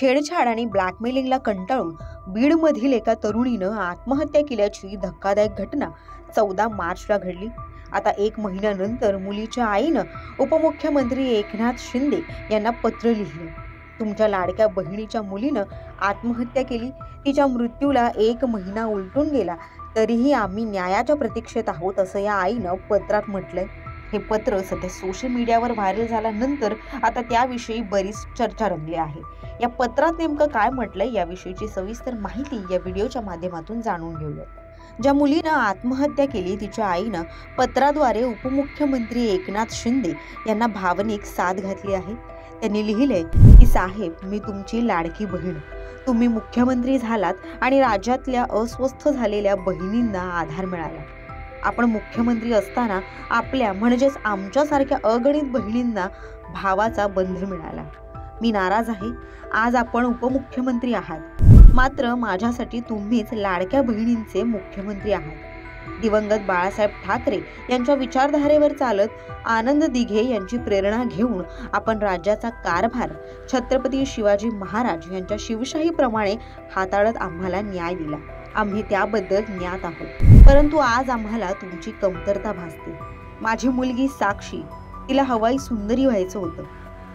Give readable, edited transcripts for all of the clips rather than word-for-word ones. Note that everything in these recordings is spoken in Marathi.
छेडछाड आणि ब्लॅकमेलिंगला कंटाळून बीडमधील एका तरुणीनं आत्महत्या केल्याची धक्कादायक घटना 14 मार्चला घडली। आता 1 महिन्यानंतर मुलीच्या आईनं उपमुख्यमंत्री एकनाथ शिंदे यांना पत्र लिहिलं। तुमच्या लाडक्या बहिणीच्या मुलीनं आत्महत्या केली, तिच्या मृत्यूला 1 महिना उलटून गेला, तरीही आम्ही न्यायाच्या प्रतीक्षेत आहोत, असं या आईनं पत्रात म्हटलंय। हे पत्र सध्या सोशल मीडियावर व्हायरल झाल्यानंतर आता त्याविषयी बरीच चर्चा रंगली आहे। या पत्रात नेमकं काय म्हटलंय याविषयीची सविस्तर माहिती या व्हिडिओच्या माध्यमातून जाणून घेऊया। ज्या मुलीनं आत्महत्या केली तिच्या आईनं पत्राद्वारे उपमुख्यमंत्री एकनाथ शिंदे यांना भावनिक साथ घातली आहे। त्यांनी लिहिलंय की साहेब, मी तुमची लाडकी बहीण, तुम्ही मुख्यमंत्री झालात आणि राज्यातल्या अस्वस्थ झालेल्या बहिणींना आधार मिळाला। आपण मुख्यमंत्री असताना आपल्या म्हणजेच आमच्यासारख्या अगणित बहिणींना भावाचा बंध मिळाला। मी नाराज आहे, आज आपण उपमुख्यमंत्री आहात, मात्र माझ्यासाठी तुम्हीच लाडक्या बहिणींचे मुख्यमंत्री आहात। दिवंगत बाळासाहेब ठाकरे यांच्या विचारधारेवर चालत आनंद दिघे यांची प्रेरणा घेऊन आपण राज्याचा कारभार छत्रपती शिवाजी महाराज यांच्या शिवशाहीप्रमाणे हाताळत आम्हाला न्याय दिला। आम्ही त्याबद्दल ज्ञात आहोत, परंतु आज आम्हाला तुमची कमतरता भासते। माझी मुलगी साक्षी, तिला हवाई सुंदरी व्हायचं होतं,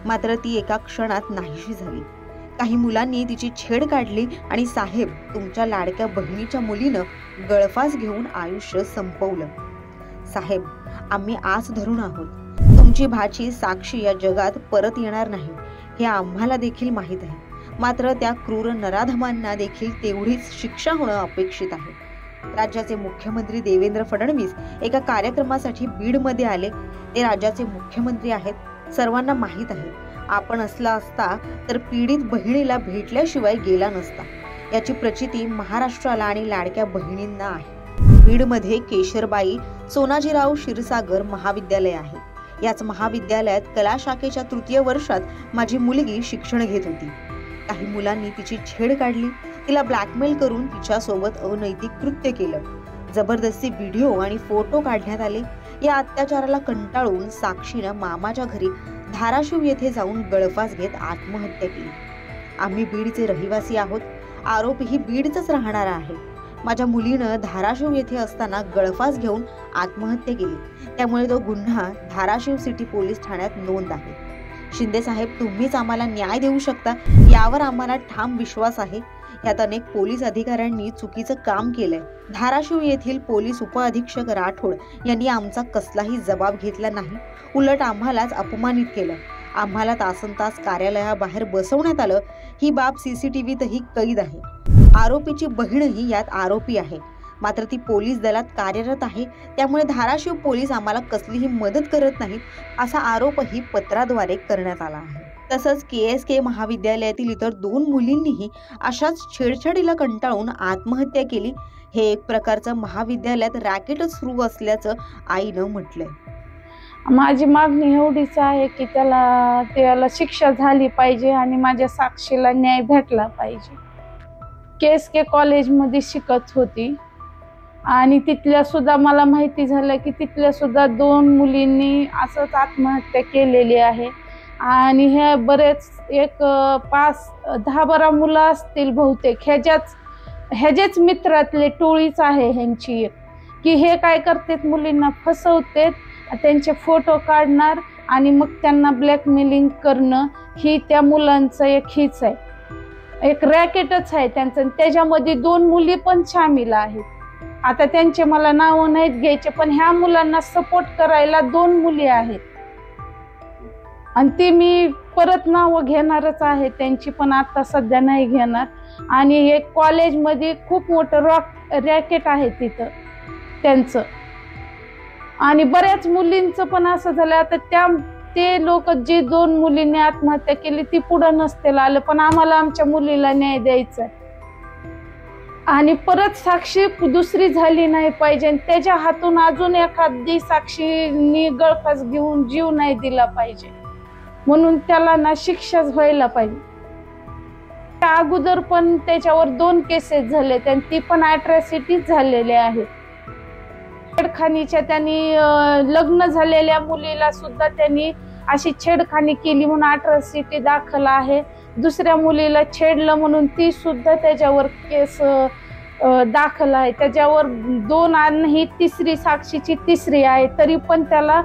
मात्र ती एका क्षणात नाहीशी झाली। काही मुलांनी तिची छेड काढली आणि साहेब, तुमच्या लाडक्या बहिणीच्या मुलीनं गळफास घेऊन आयुष्य संपवलं। साहेब, आम्ही आस धरून आहोत, तुमची भाची साक्षी या जगात परत येणार नाही हे आम्हाला देखील माहीत आहे, मात्र त्या क्रूर नराधमांना देखील तेवढीच शिक्षा होणं अपेक्षित आहे। राज्याचे मुख्यमंत्री देवेंद्र फडणवीस एका कार्यक्रमासाठी बीडमध्ये आले। ते राज्याचे मुख्यमंत्री आहेत, सर्वांना माहीत आहे। आपण असला असता तर पीडित बहिणीला भेटल्याशिवाय गेला नसता, याची प्रचिती महाराष्ट्राला आणि लाडक्या बहिणींना आहे। बीडमध्ये केशरबाई सोनाजीराव क्षीरसागर महाविद्यालय आहे। याच महाविद्यालयात कला शाखेच्या 3य वर्षात माझी मुलगी शिक्षण घेत होती। काही मुलांनी तिची छेड काढली, तिला ब्लॅकमेल करून तिच्यासोबत अनैतिक कृत्य केलं। जबरदस्ती व्हिडिओ आणि फोटो काढण्यात आले। या अत्याचाराला कंटाळून साक्षीनं मामाच्या घरी धाराशिव येथे जाऊन गळफास घेत आत्महत्या केली। आम्ही बीडचे रहिवासी आहोत, आरोपीही बीडचाच राहणारा आहे। माझ्या मुलीनं धाराशिव येथे असताना गळफास घेऊन आत्महत्या केली, त्यामुळे तो गुन्हा धाराशिव सिटी पोलीस ठाण्यात नोंद आहे। शिंदे साहेब, तुम्हीच आम्हाला न्याय देऊ शकता यावर आम्हाला ठाम विश्वास आहे। यात अनेक पोलीस अधिकाऱ्यांनी चुकीचं काम केलंय। धाराशिव येथील पोलीस उपअधीक्षक राठोड यांनी आमचा कसलाही जबाब घेतला नाही, उलट आम्हालाच अपमानित केलं। आम्हाला तासनतास कार्यालयाबाहेर बसवण्यात आलं। ही बाब CCTVतही कैद आहे। आरोपीची बहीणही यात आरोपी आहे, मात्र ती पोलीस दलात कार्यरत आहे, त्यामुळे धाराशिव पोलीस आम्हाला कसलीही मदत करत नाहीत, असा आरोपही पत्राद्वारे करण्यात आला आहे। तसंच KSK महाविद्यालयातील इतर 2 मुलींनीही अशाच छेडछाडीला कंटाळून आत्महत्या केली। हे एक प्रकारचं महाविद्यालयात रॅकेटच सुरू असल्याचं आईनं म्हटलंय। माझी मागणी एवढीच आहे की त्याला शिक्षा झाली पाहिजे आणि माझ्या साक्षीला न्याय भेटला पाहिजे। KSK कॉलेजमध्ये शिकत होती आणि तिथल्या सुद्धा मला माहिती झालं की तिथल्या सुद्धा 2 मुलींनी असंच आत्महत्या केलेली आहे आणि हे बरेच एक 5-10-12 मुलं असतील बहुतेक, ह्याच्याच मित्रातले टोळीच आहे ह्यांची एक, की हे काय करतात, मुलींना फसवतात, त्यांचे फोटो काढणार आणि मग त्यांना ब्लॅकमेलिंग करणं, ही त्या मुलांचं एक हीच आहे, एक रॅकेटच आहे त्यांचं। त्याच्यामध्ये 2 मुली पण सामील आहेत। आता त्यांचे मला नावं नाहीत घ्यायचे, पण ह्या मुलांना सपोर्ट करायला 2 मुली आहेत आणि ती मी परत नावं घेणारच आहे त्यांची, पण आता सध्या नाही घेणार। आणि एक कॉलेजमध्ये खूप मोठं रॅकेट आहे तिथं त्यांचं, आणि बऱ्याच मुलींचं पण असं झालं। आता ते लोक जे 2 मुलींनी आत्महत्या केली ती पुढे नसतील आलं, पण आम्हाला आमच्या मुलीला न्याय द्यायचा आणि परत साक्षी दुसरी झाली नाही पाहिजे, त्याच्या हातून अजून एखादी साक्षीनी गळफास घेऊन जीव नाही दिला पाहिजे, म्हणून त्याला ना शिक्षाच व्हायला पाहिजे। त्या अगोदर पण त्याच्यावर 2 केसेस झाले आणि ती पण अॅट्रॉसिटीज झालेल्या आहेत। छेडखानीच्या त्यांनी लग्न झालेल्या मुलीला सुद्धा त्यांनी अशी छेडखानी केली म्हणून अट्रॉसिटी दाखल आहे. दुसऱ्या मुलीला छेडलं म्हणून ती सुद्धा त्याच्यावर केस दाखल आहे. त्याच्यावर 2 आणि तिसरी साक्षीची तिसरी आहे. तरी पण त्याला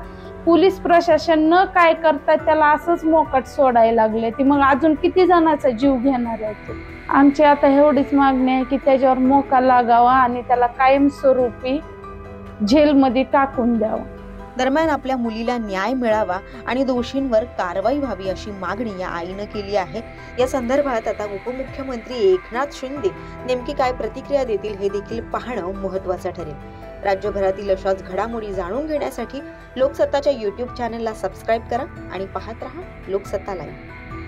पोलीस प्रशासन न काय करता त्याला असंच मोकाट सोडायला लागले. ती मग अजून किती जणांचा जीव घेणार आहे. आमची आता एवढीच मागणी आहे की त्याच्यावर मोका लागावा आणि त्याला कायमस्वरूपी जेलमध्ये टाकून द्यावा. दरम्यान आपल्या मुलीला न्याय मिळावा आणि दोषींवर कारवाई व्हावी अशी मागणी या आईनं केली आहे. या संदर्भात आता उपमुख्यमंत्री एकनाथ शिंदे नेमकी काय प्रतिक्रिया देतील हे देखील पाहणं महत्त्वाचं ठरेल. राज्यभरातील अशाच घडामोडी जाणून घेण्यासाठी लोकसत्ताच्या YouTube चॅनलला सबस्क्राईब करा आणि पाहत रहा लोकसत्ता लाईव्ह.